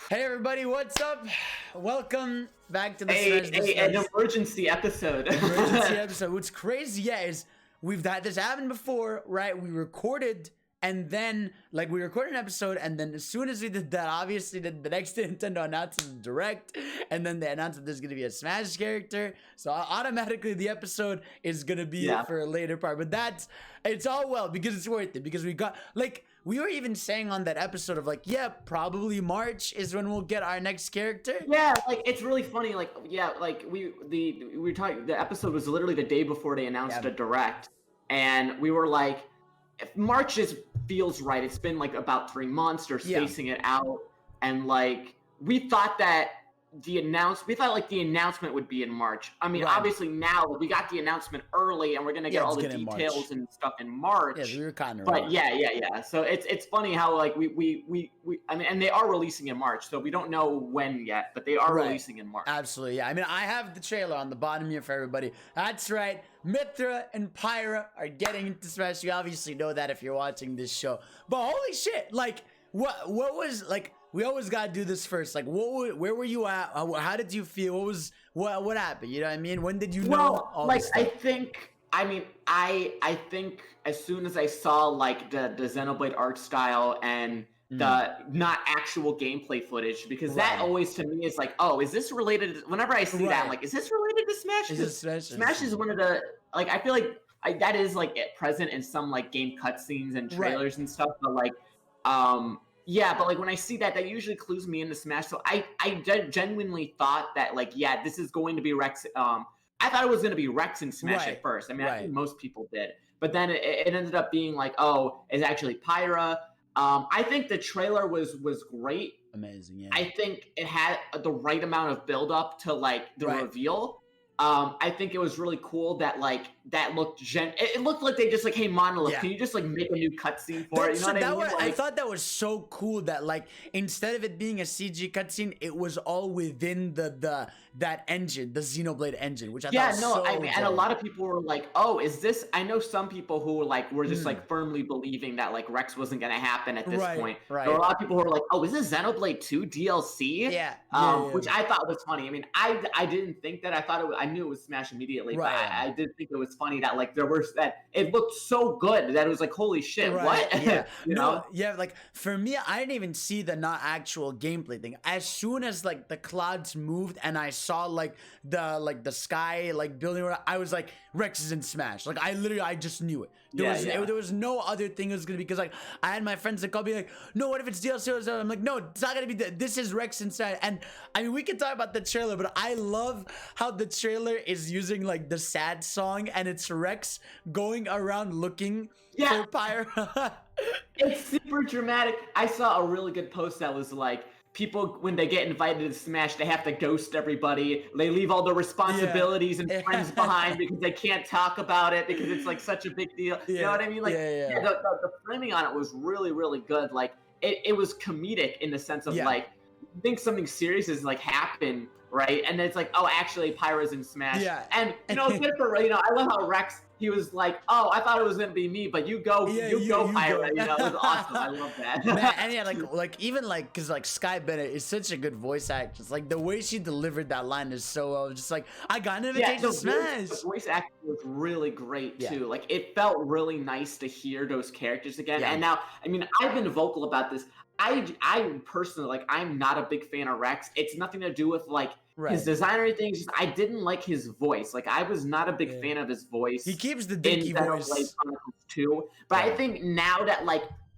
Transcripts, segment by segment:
Hey everybody, what's up? Welcome back to the An emergency episode. emergency episode. What's crazy, is we've had this happen before, right? We recorded and then we recorded an episode, and then as soon as we did that, obviously the next day Nintendo announced the direct, and then they announced that there's gonna be a Smash character, so automatically the episode is gonna be for a later part. But it's all well because it's worth it, because we got we were even saying on that episode of probably March is when we'll get our next character. Yeah, it's really funny. We were talking. The episode was literally the day before they announced the direct, and we were like, if March feels right. It's been about 3 months. They're spacing it out, and we thought that the announcement would be in March. I mean, obviously now we got the announcement early, and we're gonna get all the details and stuff in March. Yeah, we were kind of. But yeah. So it's funny how I mean, and they are releasing in March, so we don't know when yet, but they are releasing in March. Absolutely, yeah. I mean, I have the trailer on the bottom here for everybody. That's right. MYTHRA and PYRA are getting into Smash. You obviously know that if you're watching this show. But holy shit, what was we always gotta do this first. Where were you at? How did you feel? What happened? You know what I mean? When did you know all this stuff? I think as soon as I saw the Xenoblade art style and the not actual gameplay footage, because that always to me is oh, is this related to, whenever I see that, I'm like, is this related to Smash? Smash is one of the I feel that is present in some game cutscenes and trailers and stuff, but yeah, but when I see that usually clues me into Smash. So I genuinely thought that this is going to be Rex. I thought it was going to be Rex and Smash at first. I mean, I think most people did, but then it ended up being oh, it's actually PYRA. I think the trailer was great. Amazing, yeah. I think it had the right amount of build up to the reveal. I think it was really cool that that looked it looked like they just hey, Monolith, can you just make a new cutscene for it? You know what I mean? I thought that was so cool that instead of it being a CG cutscene, it was all within that engine, the Xenoblade engine, which I thought was so I mean, and a lot of people were oh, is this? I know some people who were just firmly believing that Rex wasn't gonna happen at this point. There were a lot of people who were oh, is this Xenoblade 2 DLC? Which I thought was funny. I mean, I didn't think that. I knew it was Smash immediately, but I did think it was funny that there was that it looked so good that it was holy shit, what? Yeah. you know? For me, I didn't even see the not actual gameplay thing. As soon as the clouds moved and I saw the sky building, I was Rex is in Smash. I just knew it. There was no other thing it was gonna be, because I had my friends that called me no, what if it's DLC? I'm no, it's not gonna be this is Rex inside. And I mean, we can talk about the trailer, but I love how the trailer is using the sad song, and it's Rex going around looking for PYRA. It's super dramatic. I saw a really good post that was people, when they get invited to Smash, they have to ghost everybody. They leave all the responsibilities and friends behind because they can't talk about it because it's such a big deal. You know what I mean? The framing on it was really, really good. It was comedic in the sense of you think something serious is happened, right? And it's oh, actually PYRA's in Smash. And good for I love how Rex, he was oh, I thought it was gonna be me, but you go PYRA. It was awesome. I love that. Man, and even because Sky Bennett is such a good voice actress. The way she delivered that line is so well. Just I got an invitation to Smash. The voice acting was really great too. It felt really nice to hear those characters again. And now, I mean, I've been vocal about this. I personally I'm not a big fan of Rex. It's nothing to do with his design or anything. Just I didn't like his voice. I was not a big fan of his voice. He keeps the dinky voice too. But I think now that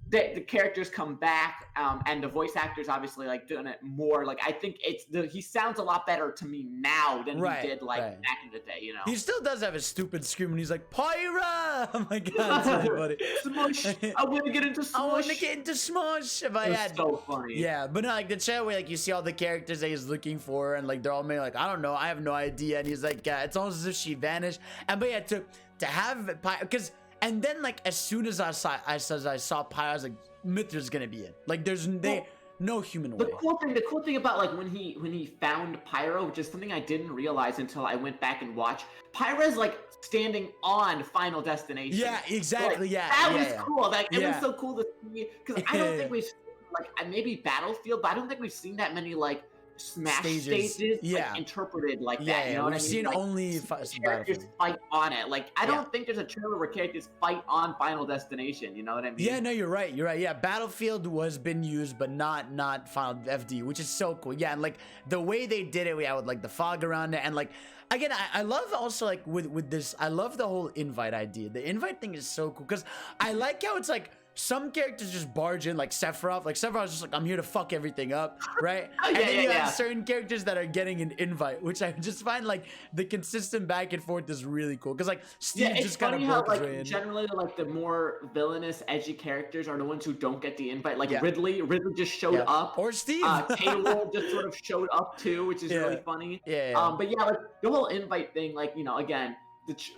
the characters come back, and the voice actors obviously doing it more. I think he sounds a lot better to me now than he did back in the day. He still does have his stupid scream when he's PYRA. Oh my god, it's so funny. Smush! I want to get into Smush. I want to get into Smush. It's so funny. Yeah, but no, the chat where you see all the characters that he's looking for, and they're all made I don't know, I have no idea, and he's it's almost as if she vanished. And but yeah, to have because. And then as soon as I saw PYRA, I was MYTHRA's gonna be in. There's no human way. The cool thing about when he found PYRA, which is something I didn't realize until I went back and watched. PYRA's standing on Final Destination. Yeah, exactly. That was cool. It was so cool to see, because I don't think we've seen like maybe Battlefield, but I don't think we've seen that many like Smash stages Yeah. like, interpreted like Yeah, that. You know what I we've mean? seen Like, only characters Battlefield. fight on it. Like I Yeah. don't think there's a trailer where characters fight on Final Destination. You know what I mean? Yeah, no, you're right. You're right. Yeah, Battlefield was been used, but not Final FD, which is so cool. Yeah, and like the way they did it, we had with like the fog around it, and like again, I love also like with this, I love the whole invite idea. The invite thing is so cool because I like how it's like some characters just barge in, like Sephiroth. Like Sephiroth's just like, I'm here to fuck everything up, right? And then you have certain characters that are getting an invite, which I just find like the consistent back and forth is really cool. Because like Steve just kind of broke his way in. Generally, like the more villainous, edgy characters are the ones who don't get the invite. Like Yeah. Ridley just showed up, or Steve. K-Rool just sort of showed up too, which is really funny. Yeah. But yeah, like the whole invite thing, like again.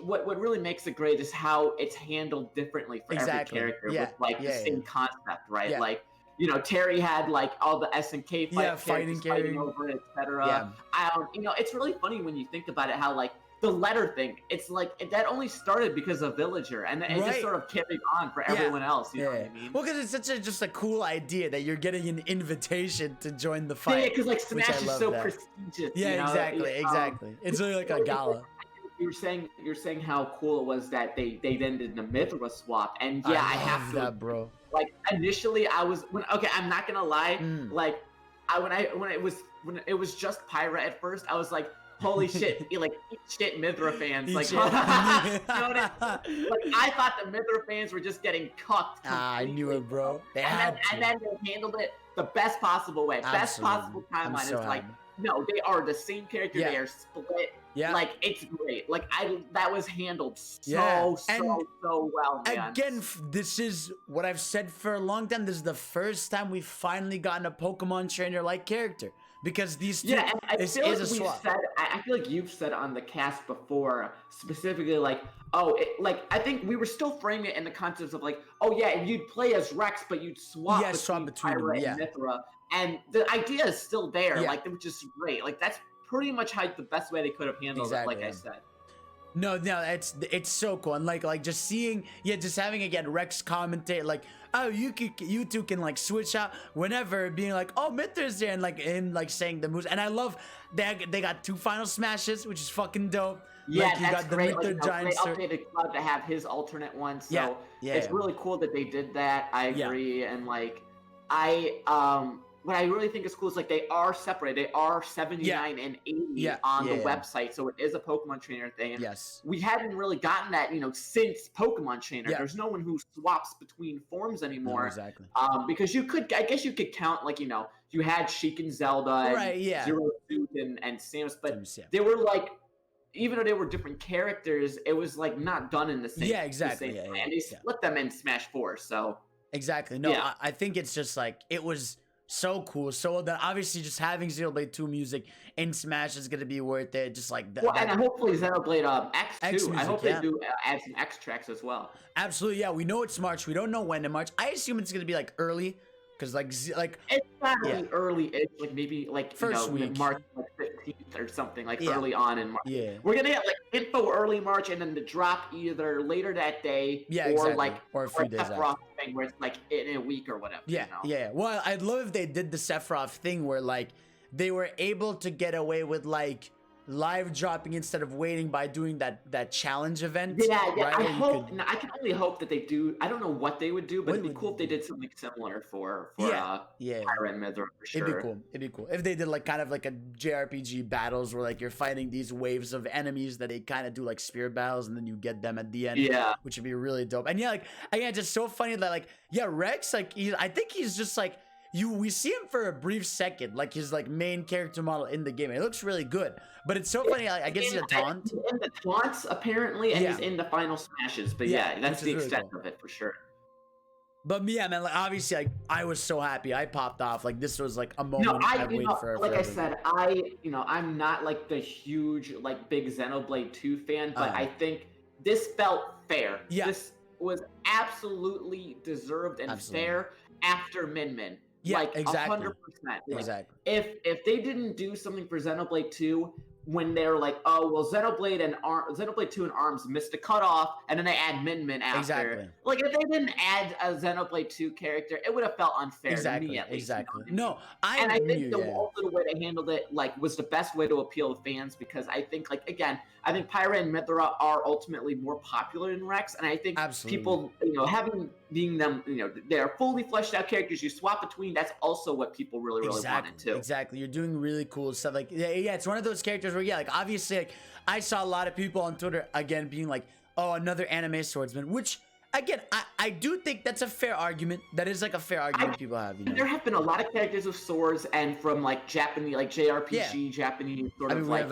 What really makes it great is how it's handled differently for every character with like the same concept, right? Like Terry had like all the SNK fighting over it, etc. It's really funny when you think about it, how like the letter thing, it's like that only started because of Villager, and it just sort of carried on for everyone else. You know what I mean? Well, because it's such just a cool idea that you're getting an invitation to join the fight. Yeah, because like Smash is so prestigious. Yeah, exactly. It's really like a gala. You're saying how cool it was that they then did the MYTHRA swap, and I have to that, bro. Like initially, I'm not gonna lie, like when it was just PYRA at first, I was like, holy shit, like shit MYTHRA fans, like, you know what I mean? Like I thought the MYTHRA fans were just getting cucked. I knew it, bro. And then they handled it the best possible way, best possible timeline. It's like, no, they are the same character. They are split. Yeah, like it's great. Like that was handled so well, man. Again, this is what I've said for a long time. This is the first time we've finally gotten a Pokemon trainer like character, because these two, and I feel like a swap. I feel like you've said on the cast before, specifically like, like I think we were still framing it in the concepts of like, you'd play as Rex, but you'd swap between PYRA and MYTHRA, and the idea is still there, like, which is great. Like that's pretty much how the best way they could have handled it, like I said. No, it's so cool, and like just seeing, just having again Rex commentate like, oh, you two can like switch out whenever, being like, oh, MYTHRA's there, and like him like saying the moves, and I love they got 2 final smashes, which is fucking dope. Yeah, like, that's great. Like, they updated Cloud to have his alternate one, so it's really cool that they did that. I agree, and like what I really think is cool is like they are separated. They are 79 and 80 on the website, so it is a Pokemon Trainer thing. And we hadn't really gotten that, since Pokemon Trainer. There's no one who swaps between forms anymore. No, exactly. Because I guess you could count like you had Sheik and Zelda, and Zero Suit and Samus, but they were like, even though they were different characters, it was like not done in the same. Yeah, exactly. The same way. And they split them in Smash 4. So exactly. No, I think it's just like it was so cool. So that obviously just having Xenoblade 2 music in Smash is gonna be worth it. Just like that. Well, and hopefully Xenoblade X too. I hope they do add some X tracks as well. Absolutely, yeah. We know it's March. We don't know when in March. I assume it's gonna be like early, because like it's probably early. It's like maybe like first week, March like 15th or something, like early on in March. Yeah, we're gonna get like info early March, and then the drop either later that day, or a few days after. Thing where it's like in a week or whatever. Yeah. Well, I'd love if they did the Sephiroth thing where like they were able to get away with like live dropping instead of waiting by doing that challenge event. Right? I can only hope that they do. I don't know what they would do, but it'd be cool if they did something similar for PYRA and MYTHRA for sure. It'd be cool if they did like kind of like a JRPG battles where like you're fighting these waves of enemies that they kind of do like spear battles, and then you get them at the end. Which would be really dope. And like again, it's just so funny that like Rex, like I think he's just like we see him for a brief second, like his like main character model in the game. It looks really good, but it's so funny. I guess he's a taunt. He's in the taunts apparently, and he's in the final smashes. But that's the extent of it for sure. But man, like obviously, like I was so happy. I popped off. Like this was like a moment I've waited for. Like I said, I'm not like the huge like big Xenoblade 2 fan, but I think this felt fair. This was absolutely deserved and fair after Min Min. Yeah, like exactly. 100%. Exactly. If they didn't do something for Xenoblade 2, when they're like, oh well, Xenoblade 2 and ARMS missed a cutoff, and then they add Min Min after. Exactly. Like if they didn't add a Xenoblade 2 character, it would have felt unfair to Exactly. me at least. Exactly. You know what I No, mean? And I think yeah. also the way they handled it like was the best way to appeal to fans, because I think like again, I think PYRA and MYTHRA are ultimately more popular than Rex, and I think Absolutely. people, you know, being them, you know, they're fully fleshed out characters you swap between. That's also what people really wanted too. Exactly. You're doing really cool stuff. Like yeah, it's one of those characters where like obviously like I saw a lot of people on Twitter again being like, oh, another anime swordsman, which again, I do think that's a fair argument. That is like a fair argument people have. You know? There have been a lot of characters with swords, and from like Japanese, like JRPG, Japanese sort of like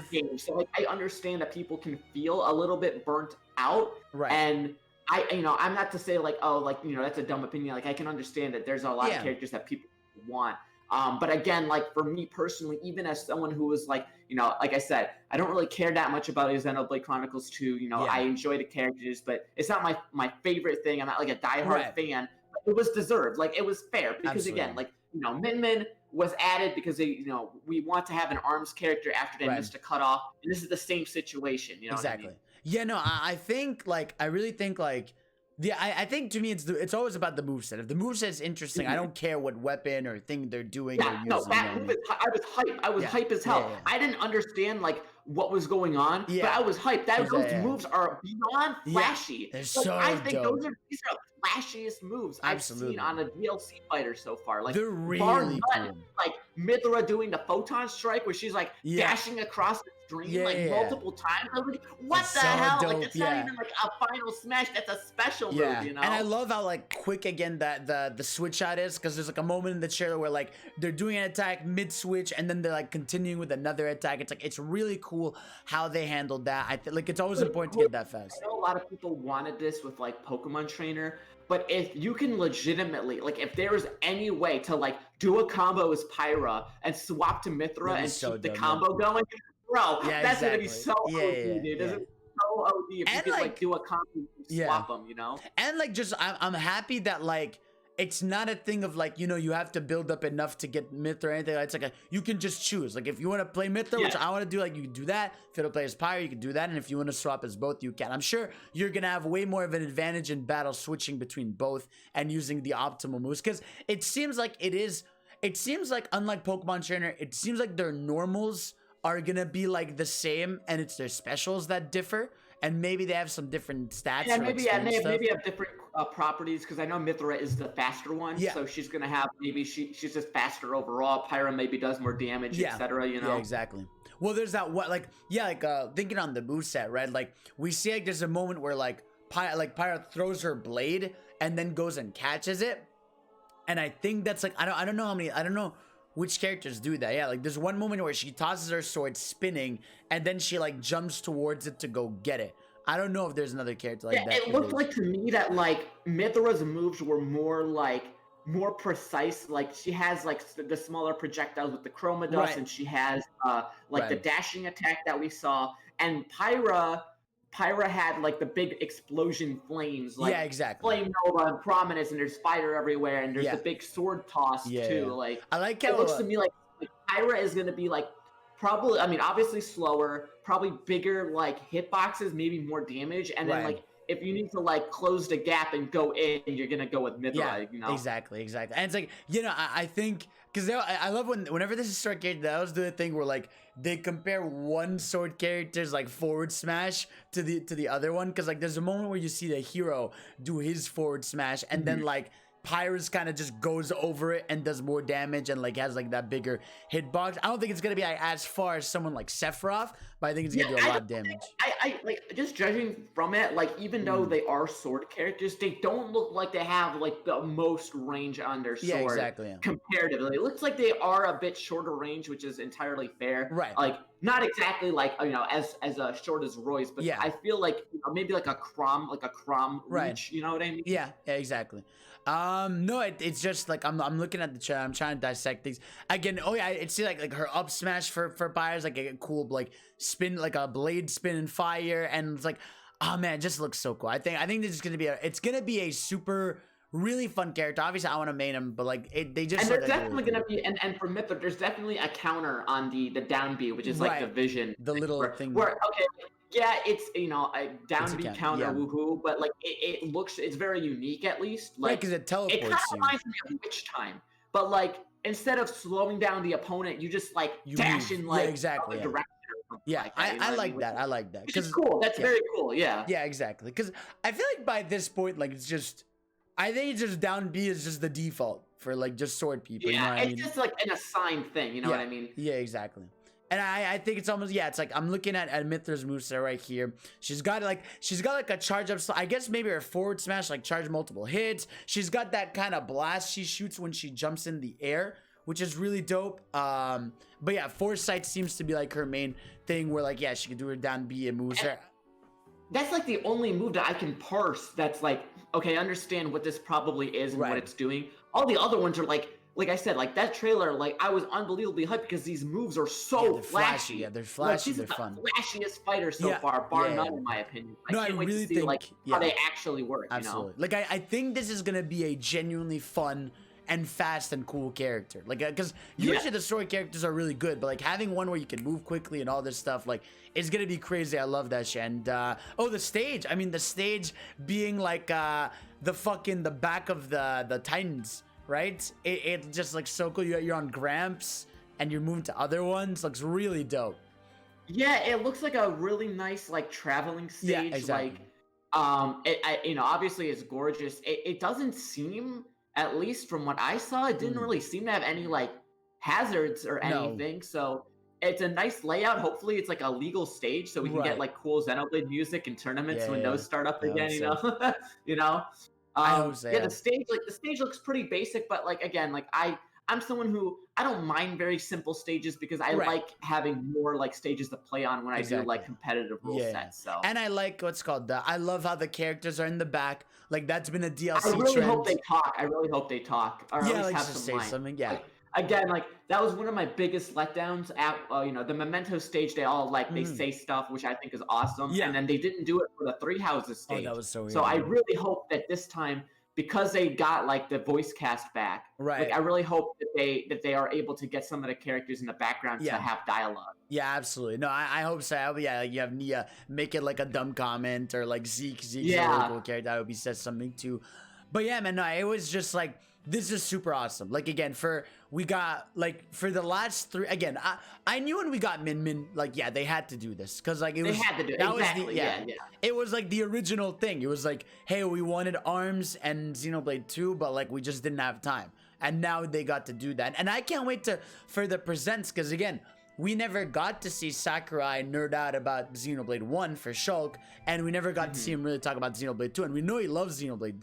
games. So like, I understand that people can feel a little bit burnt out, right? And I'm not to say like, oh, like that's a dumb opinion. Like I can understand that there's a lot of characters that people want. But again, like for me personally, even as someone who was like, like I said, I don't really care that much about Xenoblade Chronicles 2. I enjoy the characters, but it's not my favorite thing. I'm not like a diehard fan. But it was deserved. Like it was fair because again, like Min Min was added because they, we want to have an ARMS character after they missed a cutoff, and this is the same situation. You know exactly. What I mean? Yeah, no, I think like I really think like. Yeah, I think to me it's always about the moveset. If the moveset's interesting, I don't care what weapon or thing they're doing. Yeah, no, that move I was hyped. I was hype as hell. I didn't understand like what was going on, but I was hyped. Those moves are beyond flashy. They're so I think dope. these are the flashiest moves I've seen on a DLC fighter so far. Like they're really cool. Like MYTHRA doing the photon strike where she's like dashing across the screen like multiple times. I was like, what the hell? Dope. Like it's not even like a final smash. That's a special move, And I love how like quick again that the switch shot is, because there's like a moment in the trailer where like they're doing an attack mid switch and then they're like continuing with another attack. It's like it's really cool how they handled that. I think like it's always important to get that fast. I know a lot of people wanted this with like Pokemon Trainer, but if you can legitimately, like if there is any way to like do a combo as PYRA and swap to MYTHRA and keep the combo going, bro, that's gonna be so OD, dude. It's so OD if you could like do a combo and swap them, And like just I'm happy that like it's not a thing of like, you have to build up enough to get MYTHRA or anything. It's like you can just choose. Like if you want to play MYTHRA, which I want to do, like you can do that. If you want to play as PYRA, you can do that. And if you want to swap as both, you can. I'm sure you're going to have way more of an advantage in battle switching between both and using the optimal moves. Because it seems like unlike Pokemon Trainer, it seems like their normals are going to be like the same and it's their specials that differ. And maybe they have some different stats. Yeah, maybe have different properties, because I know MYTHRA is the faster one, so she's gonna have she's just faster overall. PYRA maybe does more damage, etc. Yeah, exactly. Well, there's that thinking on the moveset, right? Like we see like there's a moment where like PYRA throws her blade and then goes and catches it, and I think that's like I don't know which characters do that. Yeah, like there's one moment where she tosses her sword spinning and then she like jumps towards it to go get it. I don't know if there's another character like that. It looked like to me that like MYTHRA's moves were more precise. Like she has like the smaller projectiles with the chroma dust, and she has the dashing attack that we saw. And PYRA had like the big explosion flames, like Flame Nova and Prominence, and there's fire everywhere, and there's the big sword toss too. Like I like how it looks to me like PYRA is gonna be like probably, obviously slower, probably bigger like hitboxes, maybe more damage, and then like if you need to like close the gap and go in, you're gonna go with MYTHRA. Exactly. And it's like I think because I love whenever this is sword character, that was the thing where like they compare one sword character's like forward smash to the other one, because like there's a moment where you see the hero do his forward smash and then like PYRA's kind of just goes over it and does more damage and like has like that bigger hitbox. I don't think it's gonna be like, as far as someone like Sephiroth, but I think it's gonna do a lot of damage. I like just judging from it, like even though they are sword characters, they don't look like they have like the most range on their sword comparatively. It looks like they are a bit shorter range, which is entirely fair. Right. Like not exactly like as short as Roy's, but I feel like maybe like a Crom reach. You know what I mean? Yeah, exactly. No, it's just like I'm looking at the chat. I'm trying to dissect things again. Oh yeah, it's like her up smash for PYRA is like a cool like spin, like a blade spin and fire, and it's like, oh man, it just looks so cool. I think this is gonna be it's gonna be a super really fun character. Obviously, I want to main him, but like they just And look there's like definitely really gonna be, and for MYTHRA, there's definitely a counter on the down B, which is like the right, vision, the little where, thing. okay, yeah, it's a It's down a B count, counter, yeah, woohoo, but like it looks, it's very unique at least. right, Like because it it kind teleports of you. reminds me of Witch Time, but like instead of slowing down the opponent, you just like You dash move, in yeah, like exactly, other yeah, direction or something yeah. like that. You know I what I mean? like that. I like that Which is because cool. That's yeah, very cool. Yeah. yeah, exactly. Because I feel like by this point, like it's just, I think it's just down B is just the default for like just sword people. You know Yeah, what I it's mean? just like an assigned thing. You know what Yeah, I mean? yeah, exactly. And I think it's almost, yeah, it's like I'm looking at MYTHRA's moveset right here. She's got like a charge up, I guess maybe her forward smash, like charge multiple hits. She's got that kind of blast she shoots when she jumps in the air, which is really dope. But yeah, foresight seems to be like her main thing where like, yeah, she can do her down B and moves her. That's like the only move that I can parse that's like, okay, I understand what this probably is and what Right. it's doing. All the other ones are like I said, like that trailer, like I was unbelievably hyped because these moves are so Yeah, they're flashy. Yeah, they're Like, flashy, she's they're the fun. flashiest fighter so Yeah, far, bar yeah, none, yeah. in my opinion. No, I can't I wait really to see think, like yeah, how they actually work. absolutely. You know? Like I think this is gonna be a genuinely fun and fast and cool character. Like, because usually Yeah. the story characters are really good, but like having one where you can move quickly and all this stuff, like, it's gonna be crazy. I love that shit. And oh, the stage. I mean, the stage being like the back of the Titans, right? It just like so cool. You're on Gramps and you're moving to other ones. Looks really dope. Yeah, it looks like a really nice like traveling stage. Yeah, exactly. Like, obviously it's gorgeous. It doesn't seem, at least from what I saw, it didn't really seem to have any like hazards or No. anything. So it's a nice layout. Hopefully it's like a legal stage so we can Right. get like cool Xenoblade music and tournaments when Yeah, those start up I hope again, you so. know? You know? I hope so, Yeah, yeah. the stage looks pretty basic, but like again, like I'm someone who I don't mind very simple stages because I Right. like having more like stages to play on when I do like Exactly. competitive rule Yeah. sets. So And I like what's called the. I love how the characters are in the back. Like that's been a I DLC really trend. hope they talk. I really hope they talk, or Yeah, at least like have just some say lines. something. Yeah. Like, again, like that was one of my biggest letdowns at the Memento stage. They all like they say stuff, which I think is awesome. Yeah. And then they didn't do it for the Three Houses Oh, stage. that was so weird. So I really hope that this time, because they got like the voice cast back, Right. like I really hope that they are able to get some of the characters in the background Yeah. to have dialogue. Yeah, absolutely. No, I hope so. Yeah, like you have Nia make it like a dumb comment, or like Zeke's a really Yeah. cool character. I hope he says something too. But yeah, man, no, it was just like, this is super awesome. Like again, we got like for the last three. Again, I knew when we got Min, like yeah, they had to do this because like it They was had to do it. that Exactly. was the Yeah. It was like the original thing. It was like, hey, we wanted ARMS and Xenoblade 2, but like we just didn't have time. And now they got to do that. And I can't wait for the presents, because again, we never got to see Sakurai nerd out about Xenoblade 1 for Shulk, and we never got to see him really talk about Xenoblade 2, and we know he loves Xenoblade.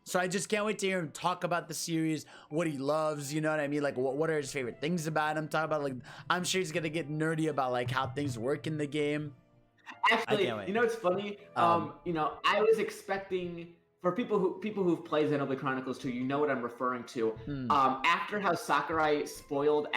So I just can't wait to hear him talk about the series, what he loves, you know what I mean? Like, what are his favorite things about him? Talk about, like, I'm sure he's gonna get nerdy about, like, how things work in the game. Actually, can't wait. you know what's funny? I was expecting, for people who've played Xenoblade Chronicles 2, you know what I'm referring to. After how Sakurai spoiled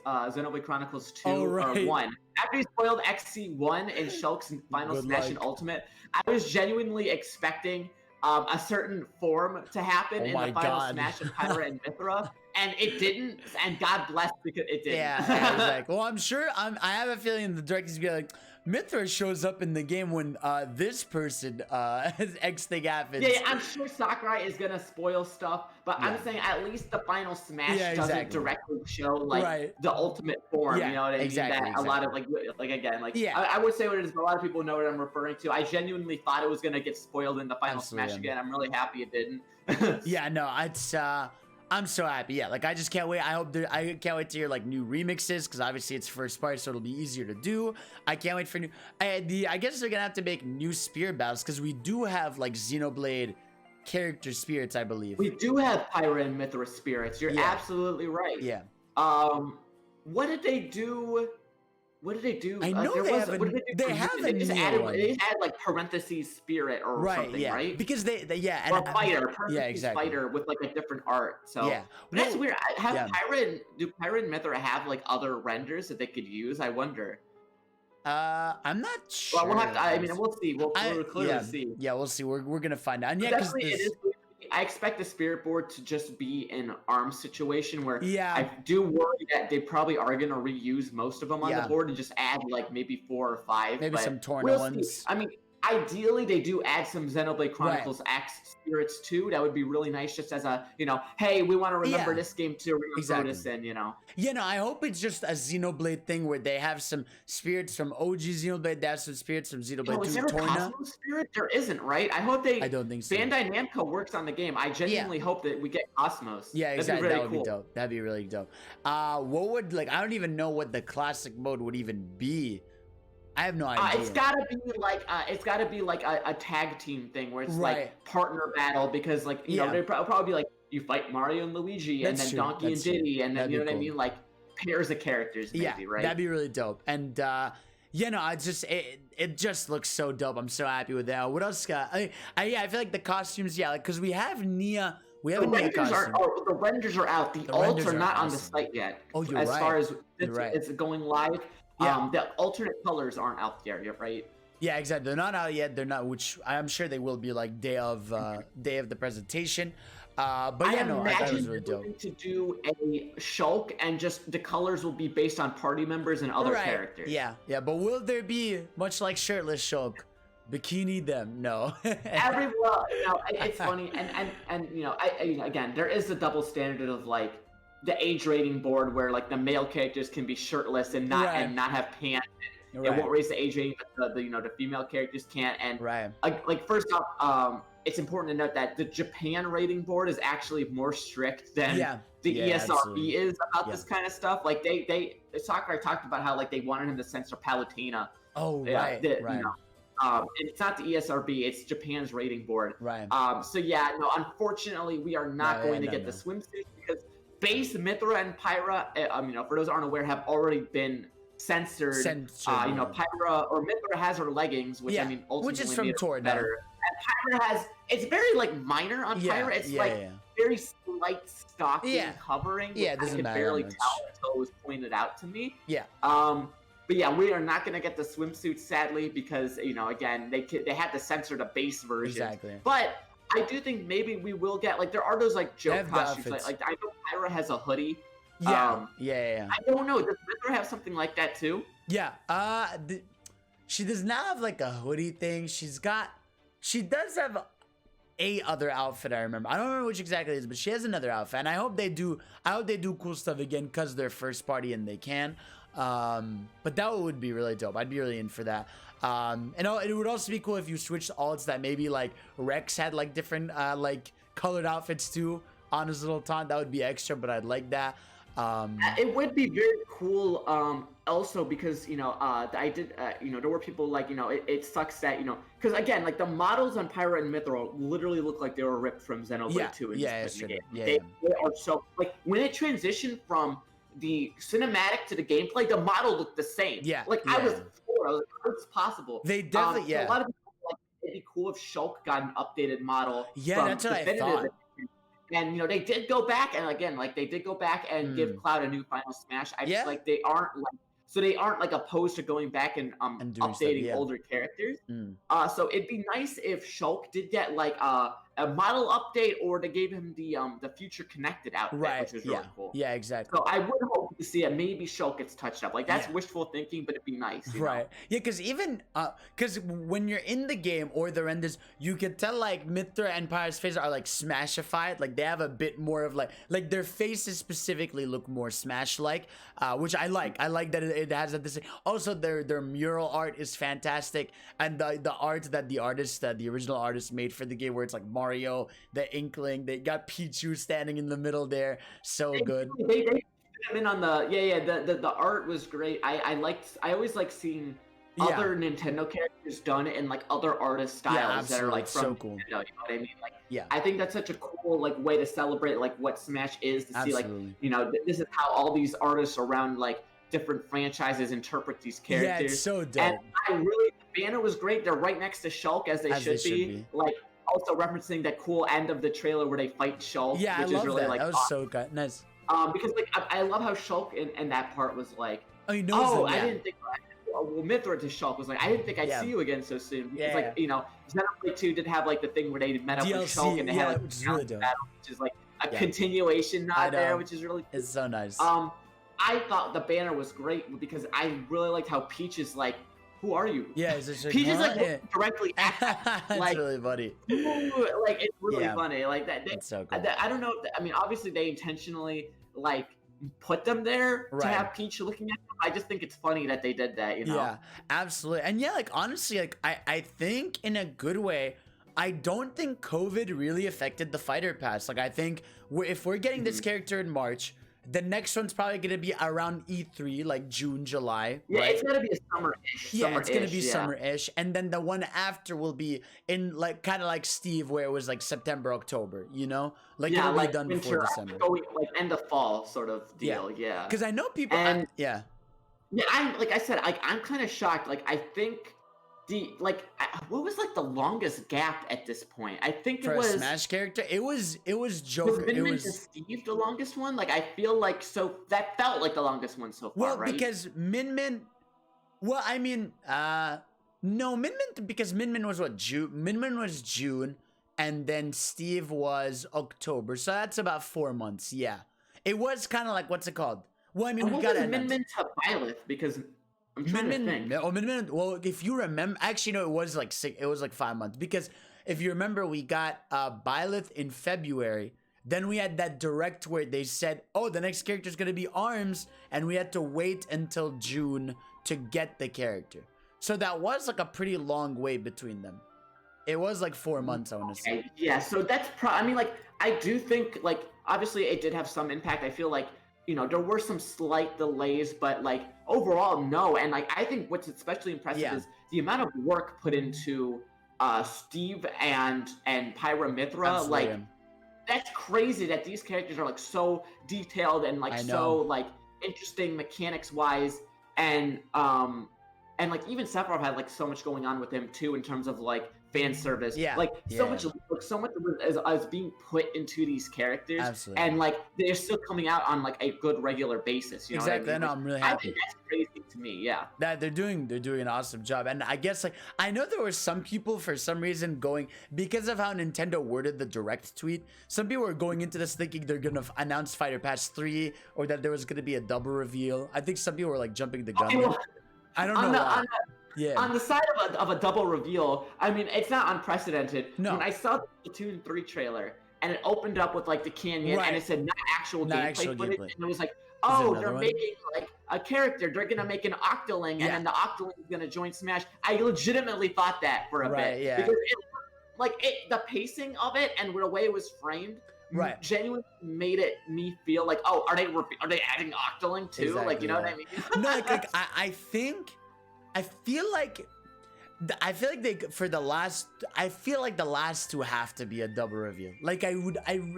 Xenoblade Chronicles 2 Oh, or right. 1, after he spoiled XC1 in Shulk's Final Good Smash and luck. Ultimate, I was genuinely expecting a certain form to happen Oh in my the Final God. Smash of PYRA and MYTHRA, and it didn't. And God bless because it didn't. Yeah, exactly. Well, I'm sure. I have a feeling the director's gonna be like, MYTHRA shows up in the game when this person X thing happens. Yeah, I'm sure Sakurai is gonna spoil stuff, but Yeah. I'm saying at least the final Smash Yeah, doesn't exactly. directly show like Right. the ultimate form. Yeah, You know what I mean? exactly, That a lot of like again, like Yeah. I would say what it is, but a lot of people know what I'm referring to. I genuinely thought it was gonna get spoiled in the final Absolutely. Smash again. I'm really happy it didn't. Yeah, no, it's I'm so happy. Yeah, like I just can't wait. I can't wait to hear like new remixes, because obviously it's first party, so it'll be easier to do. I can't wait for new. I guess they're gonna have to make new spirit battles, because we do have like Xenoblade character spirits, I believe. We do have PYRA and MYTHRA spirits. You're Yeah. absolutely right. Yeah. What did they do? What did they do? I know there they was, have a- what did they do they for have Mutant? a They just new added one. they had like parentheses spirit or Right. something, Yeah. right? Because they yeah. Or And fighter, parentheses exactly. fighter with like a different art. So Yeah. but that's Well, weird. yeah. Do PYRA and MYTHRA have like other renders that they could use? I wonder. I'm not sure. Well, we'll have to. I mean, we'll see. We'll clearly yeah, see. yeah, we'll see. We're gonna find out. And yeah, because Definitely, it is going to be I expect the spirit board to just be an ARM situation where Yeah. I do worry that they probably are going to reuse most of them on the board and just add like maybe 4 or 5. Maybe but some Torna we'll ones. see. I mean, ideally they do add some Xenoblade Chronicles X spirits too. That would be really nice, just as a, you know, hey, we want to remember this game too. We're gonna throw this in, you know. Yeah, no, I hope it's just a Xenoblade thing where they have some spirits from OG Xenoblade, they have some spirits from Xenoblade 2 is there a Torna. Cosmos spirit? There isn't, right? I hope they. I don't think so. Bandai Namco works on the game. I genuinely hope that we get Cosmos. Yeah, exactly. That would be dope. That'd be really dope. What would, like, I don't even know what the classic mode would even be. I have no idea. It's gotta be like a tag team thing where it's like partner battle, because like you know, they'll probably be like you fight Mario and Luigi and then Donkey and Diddy, and then you know what I mean, like pairs of characters maybe, right? That'd be really dope. And you know, it just looks so dope. I'm so happy with that. What else got? I feel like the costumes, like, because we have Nia. We have the renders are out. The alts are not on the site yet. Oh, you're as right. far as it's going live. The alternate colors aren't out yet, right? Yeah, exactly. They're not out yet. They're not, which I'm sure they will be like day of the presentation. But yeah, no, I thought it was really dope. Going to do a Shulk, and just the colors will be based on party members and other characters. Yeah. But will there be, much like shirtless Shulk, bikini them? No. Everyone, you know, it's funny, and you know, again, there is a double standard of like the age rating board where like the male characters can be shirtless and not have pants. It won't raise the age rating, but the female characters can't. And like first off, it's important to note that the Japan rating board is actually more strict than the ESRB absolutely. Is about this kind of stuff. Like Sakurai talked about how like they wanted him to censor Palutena. Oh You know, and it's not the ESRB, it's Japan's rating board. So yeah, no, unfortunately we are not going to get the swimsuit, because base MYTHRA and PYRA, you know, for those who aren't aware, have already been censored. You know, PYRA or MYTHRA has her leggings, which I mean, ultimately which is from Torna. Better. And PYRA has, it's very like minor on PYRA. It's very slight stocking covering. Yeah, it doesn't matter. I could barely tell until it was pointed out to me. Yeah. But yeah, we are not going to get the swimsuit, sadly, because, you know, again, they had to censor the base version. Exactly. But I do think maybe we will get, like, there are those like joke costumes. Like I know PYRA has a hoodie. Yeah. I don't know. Does MYTHRA have something like that too? Yeah. She does not have like a hoodie thing. She does have a other outfit. I remember. I don't remember which exactly it is, but she has another outfit. And I hope they do cool stuff again, because they're first party and they can. But that would be really dope. I'd be really in for that. And it would also be cool if you switched alts that maybe like Rex had like different like colored outfits too on his little taunt. That would be extra, but I'd like that. It would be very cool. Also because, you know, I did, you know, there were people like, you know, it sucks that, you know, because again, like the models on PYRA and MYTHRA literally look like they were ripped from Xenoblade 2. They are so, like, when it transitioned from the cinematic to the gameplay, the model looked the same. Like I was floored. I was like, how is this possible? They definitely, so a lot of people like, it'd be cool if Shulk got an updated model. That's what I thought. And, you know, they did go back, and again, like, they did go back and give Cloud a new Final Smash. I just, like, they aren't like opposed to going back and updating older characters. So it'd be nice if Shulk did get, like, a model update, or they gave him the future connected outfit, which is really cool. Yeah, exactly. So I would hope to see it. Maybe Shulk gets touched up. Like, that's wishful thinking, but it'd be nice. You know? Yeah, because even because when you're in the game or the renders, you can tell like MYTHRA and PYRA's faces are like Smashified. Like they have a bit more of like their faces specifically look more Smash-like, which I like. I like that it has that. Also, their mural art is fantastic, and the art that the original artist made for the game, where it's like Mario, the Inkling, they got Pichu standing in the middle there, so good. They put him in on the art was great. I always like seeing other Nintendo characters done in like other artist styles that are like from so cool. Nintendo, you know what I mean? Like I think that's such a cool like way to celebrate like what Smash is, to see like, you know, this is how all these artists around like different franchises interpret these characters. Yeah, it's so dope. And I really, the banner was great. They're right next to Shulk, as they should be. Like, also referencing that cool end of the trailer where they fight Shulk. Yeah, which I love is really, that. Like, that was awesome. So good. Nice. Because like I love how Shulk in that part was like, I didn't think. MYTHRA to Shulk was like, I didn't think I'd see you again so soon. Because like, you know, Xenoblade 2 did have like the thing where they met up with Shulk and they had like which is really dope. battle, which is like a continuation nod there, which is really cool. It's so nice. I thought the banner was great because I really liked how Peach is like, who are you? Yeah, it's just Peach is like directly at That's like, really funny. Like it's really funny. Like that. It's so cool. I don't know. I mean, obviously they intentionally like put them there to have Peach looking at them. I just think it's funny that they did that. You know? Yeah, absolutely. And yeah, like honestly, like I think in a good way. I don't think COVID really affected the fighter pass. Like I think if we're getting this character in March. The next one's probably gonna be around E3, like June, July. Yeah, right? It's gonna be a summer-ish. Yeah, it's gonna be summer-ish, and then the one after will be in like kind of like Steve, where it was like September, October. You know, like it'll be done winter, before December. Like end of fall sort of deal. Yeah. Because I know people. Yeah, I'm like I said, I'm kind of shocked. Like I think. What was like the longest gap at this point? I think for it was a Smash character. It was Joker. Was Min Min to Steve the longest one? Like I feel like that felt like the longest one so far. Well, right? because Min Min. Well, I mean, no, Min Min because Min Min was what June. Min Min was June, and then Steve was October. So that's about 4 months. Yeah, it was kind of like what's it called? Well, I mean, we got Min Min to Byleth because. I'm trying to think. Min Min. Well, if you remember, actually, no, it was like 5 months because if you remember, we got Byleth in February. Then we had that direct where they said, "Oh, the next character is gonna be Arms," and we had to wait until June to get the character. So that was like a pretty long wait between them. It was like 4 months, I want to say. Yeah, so that's I mean, like, I do think like obviously it did have some impact. I feel like. You know, there were some slight delays, but like overall, no. And like I think what's especially impressive is the amount of work put into Steve and PYRA MYTHRA. Absolutely. Like that's crazy that these characters are like so detailed and like so like interesting mechanics wise, and like even Sephiroth had like so much going on with him too in terms of like fan service. So much is being put into these characters. Absolutely. And like they're still coming out on like a good regular basis. You know what I mean? No, I'm really happy. I think that's crazy to me. Yeah. That they're doing an awesome job. And I guess like I know there were some people for some reason going because of how Nintendo worded the direct tweet. Some people were going into this thinking they're gonna announce Fighter Pass 3 or that there was gonna be a double reveal. I think some people were like jumping the gun. Okay, well, I don't know why. On the side of a double reveal, I mean, it's not unprecedented. No. When I saw the Splatoon 3 trailer and it opened up with like the canyon and it said not actual gameplay footage, and it was like, oh, they're making like a character. They're gonna make an Octoling, and then the Octoling is gonna join Smash. I legitimately thought that for a bit because the pacing of it and the way it was framed. Genuinely made me feel like, oh, are they adding Octoling too? Exactly, like, you know what I mean? No, like I feel like they for the last. I feel like the last two have to be a double reveal. Like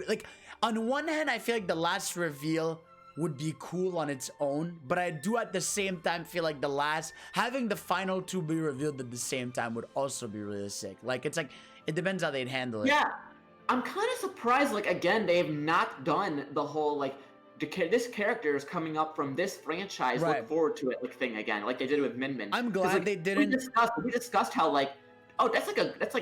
like on one hand, I feel like the last reveal would be cool on its own, but I do at the same time feel like having the final two be revealed at the same time would also be really sick. Like it depends how they'd handle it. Yeah, I'm kind of surprised. Like again, they have not done the whole like. This character is coming up from this franchise. Look forward to it, like thing again, like they did with Min Min. I'm glad they didn't. We discussed how like, oh, that's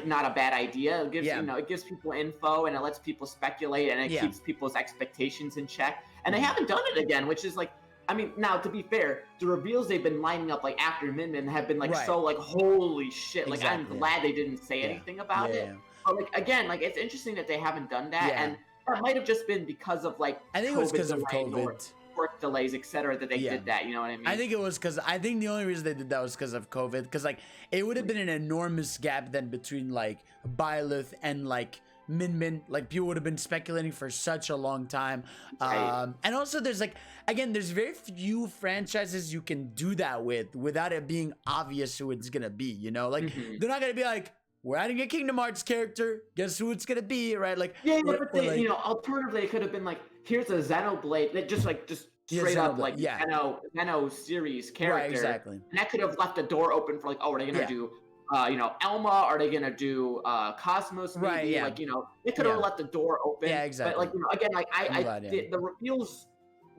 not a bad idea. It gives it gives people info and it lets people speculate and it keeps people's expectations in check. And they haven't done it again, which is like, I mean, now to be fair, the reveals they've been lining up like after Min Min have been like so like holy shit. Like I'm glad they didn't say anything about it. But like again, like it's interesting that they haven't done that and. That might have just been because of like I think it was because of COVID, work delays, etc. That they did that. You know what I mean? I think it was because I think the only reason they did that was because of COVID. Because like it would have been an enormous gap then between like Byleth and like Min Min. Like people would have been speculating for such a long time. And also there's like again there's very few franchises you can do that without it being obvious who it's gonna be. You know, like they're not gonna be like. We're adding a Kingdom Hearts character. Guess who it's gonna be, right? Like, but they, alternatively, it could have been like, here's a Xenoblade that just straight up like Xeno series character. Right, exactly. And that could have left the door open for like, oh, are they gonna do, Elma? Are they gonna do Cosmos? Maybe? Right, yeah. Like, they could have left the door open. Yeah, exactly. But like, again, like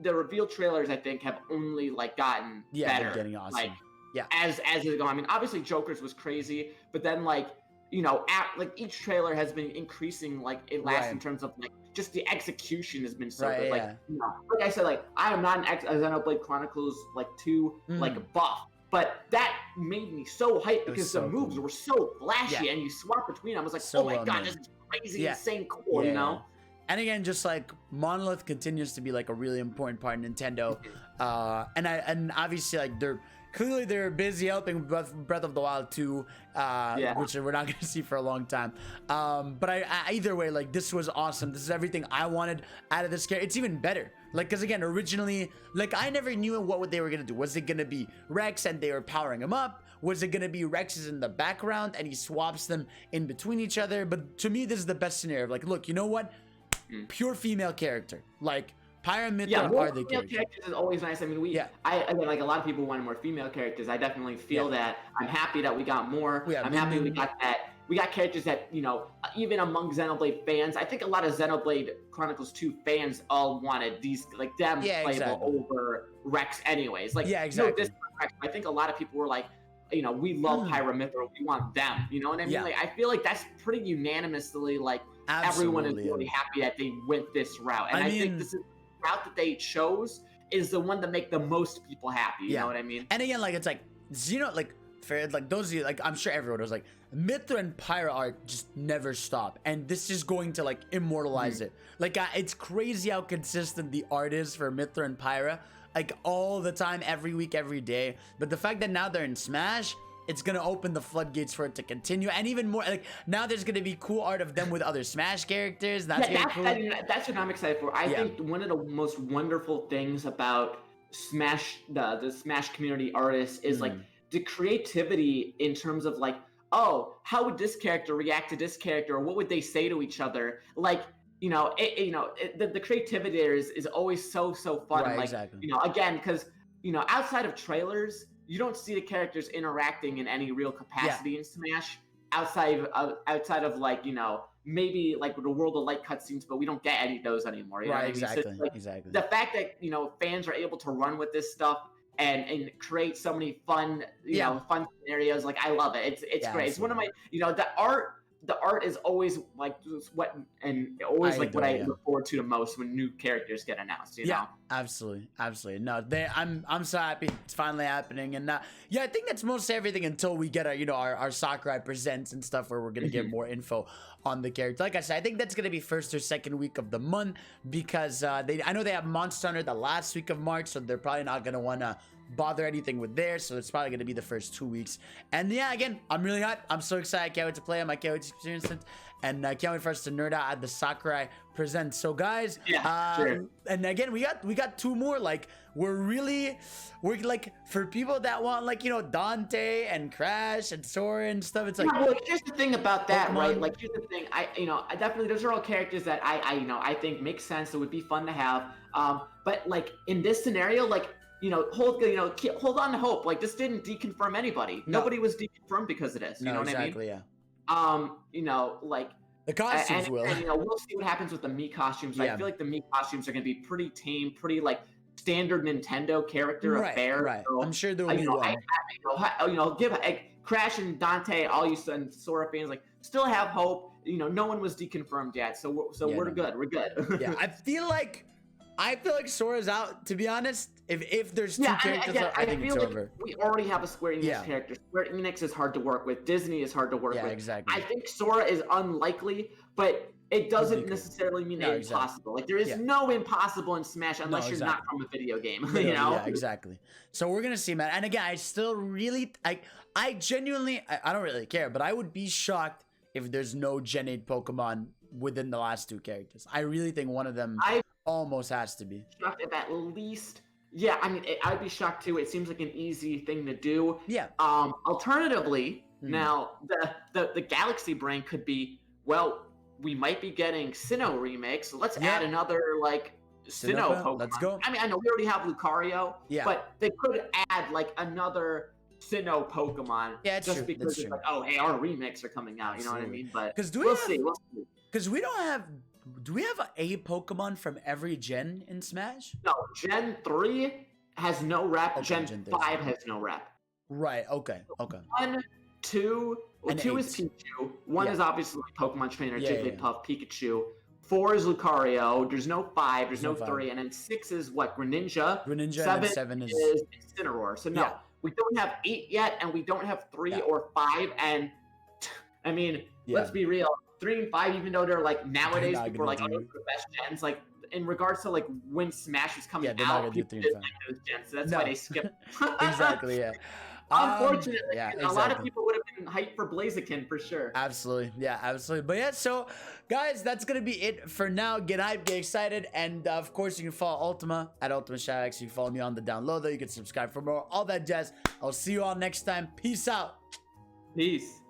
the reveal trailers, I think, have only like gotten better. They're getting awesome. Like, Yeah. as it go. I mean, obviously Joker's was crazy, but then like like each trailer has been increasing like it lasts in terms of like just the execution has been so good. Like like I said, like I am not an Xenoblade Chronicles like 2 like buff. But that made me so hyped because the moves were so flashy and you swap between them. I was like, oh my god, this is crazy, insane cool, you know? And again, just like Monolith continues to be like a really important part of Nintendo. And obviously like they're busy helping Breath of the Wild 2, which we're not going to see for a long time. But I either way, like this was awesome. This is everything I wanted out of this game. It's even better. Like, because again, originally, like I never knew what they were going to do. Was it going to be Rex and they were powering him up? Was it going to be Rex is in the background and he swaps them in between each other? But to me, this is the best scenario. Like, look, you know what? Pure female character. Like, PYRA and MYTHRA are the characters is always nice. I mean, I mean, like a lot of people wanted more female characters. I definitely feel that. I'm happy that we got more. I'm happy we got that. We got characters that, even among Xenoblade fans, I think a lot of Xenoblade Chronicles 2 fans all wanted these, like, them playable over Rex anyways. Like, no, this Rex, I think a lot of people were like, we love PYRA MYTHRA, we want them. You know what I mean? Like, I feel like that's pretty unanimously, like, everyone is really happy that they went this route. And I think this is the route that they chose is the one to make the most people happy. You know what I mean? And again, like, it's like, like those of you, like, I'm sure everyone was like, MYTHRA and PYRA art just never stop, and this is going to like immortalize it. Like, it's crazy how consistent the art is for MYTHRA and PYRA, like all the time, every week, every day. But the fact that now they're in Smash, it's gonna open the floodgates for it to continue, and even more. Like now, there's gonna be cool art of them with other Smash characters. That's cool. That's what I'm excited for. I think one of the most wonderful things about Smash, the Smash community artists, is like the creativity in terms of like, oh, how would this character react to this character, or what would they say to each other? Like, the creativity there is always so fun. Right, like, again, because outside of trailers, you don't see the characters interacting in any real capacity in Smash. Outside of like maybe like the World of Light cutscenes, but we don't get any of those anymore. You know what I mean? So, like, exactly. The fact that fans are able to run with this stuff and create so many fun fun scenarios, like I love it. It's great. It's one of my the art is always like what I look forward to the most when new characters get announced. You know? Absolutely. No, I'm so happy it's finally happening, and I think that's most everything until we get our Sakurai Presents and stuff where we're gonna get more info on the character. Like I said, I think that's gonna be first or second week of the month because I know they have Monster Hunter the last week of March, so they're probably not gonna wanna bother anything with there, so it's probably going to be the first 2 weeks. And again, I'm really hyped. I'm so excited. I can't wait to play them. I can't wait to experience it, and I can't wait for us to nerd out at the Sakurai Presents. So guys, and again, we got 2 more. Like we're like, for people that want like Dante and Crash and Sora and stuff, it's like, well, here's the thing about that, Pokemon, right? Like, here's the thing. I definitely, those are all characters that I think make sense. It would be fun to have. But like in this scenario, like, hold on to hope. Like, this didn't deconfirm anybody. Nobody was deconfirmed because of this. You know what I mean? Like the costumes will. And, we'll see what happens with the Mii costumes. I feel like the Mii costumes are going to be pretty tame, pretty like standard Nintendo character affair. Right. So, I'm sure there will be one. Give Crash and Dante, all you and Sora fans, like, still have hope. No one was deconfirmed yet, so we're good. We're good. I feel like Sora's out, to be honest. If there's 2 characters, I think it's over. We already have a Square Enix character. Square Enix is hard to work with. Disney is hard to work with. Exactly. I think Sora is unlikely, but it doesn't necessarily mean impossible. Like, there is no impossible in Smash unless you're not from a video game. Yeah, exactly. So we're gonna see, man. And again, I still really, I genuinely, I don't really care, but I would be shocked if there's no Gen 8 Pokemon within the last 2 characters. I really think one of them almost has to be. Shocked if at least. Yeah, I mean, I'd be shocked too. It seems like an easy thing to do. Yeah. Alternatively, now the Galaxy brain could be, well, we might be getting Sinnoh remakes. So let's add another like Sinnoh Pokemon. Let's go. I mean, I know we already have Lucario, but they could add like another Sinnoh Pokemon. Yeah, it's just true. because it's like, oh, hey, our remakes are coming out. You know what I mean? But we'll see. Because we don't have. Do we have a Pokemon from every gen in Smash? No, Gen 3 has no rep. Gen 5 has no rep. Right. Okay. Okay. 1, 2, well, And 2 is 8. Pikachu. 1 Yeah. is obviously Pokemon Trainer, Yeah, yeah, Jigglypuff, Pikachu. 4 is Lucario. There's no 5. There's There's no no 5. 3. And then 6 is what? Greninja. Greninja, and 7 then 7 is Incineroar. So no, yeah. we don't have 8 yet, and we don't have 3 Yeah. or 5. And I mean, Yeah. let's be real. 3 and 5, even though they're like nowadays, not people are like, gonna oh, those are the best gens. Like in regards to like when Smash was coming Yeah, they're not out, gonna do people 3 and didn't 5. like those gens. So that's No. why they skipped. Exactly. Yeah. Unfortunately, yeah, a lot of exactly. people would have been hyped for Blaziken for sure. Absolutely. Yeah, absolutely. But yeah, so guys, that's gonna be it for now. Get hyped, get excited, and of course you can follow Ultima at Ultima Shadowx. You can follow me on the down low though. You can subscribe for more, all that jazz. I'll see you all next time. Peace out. Peace.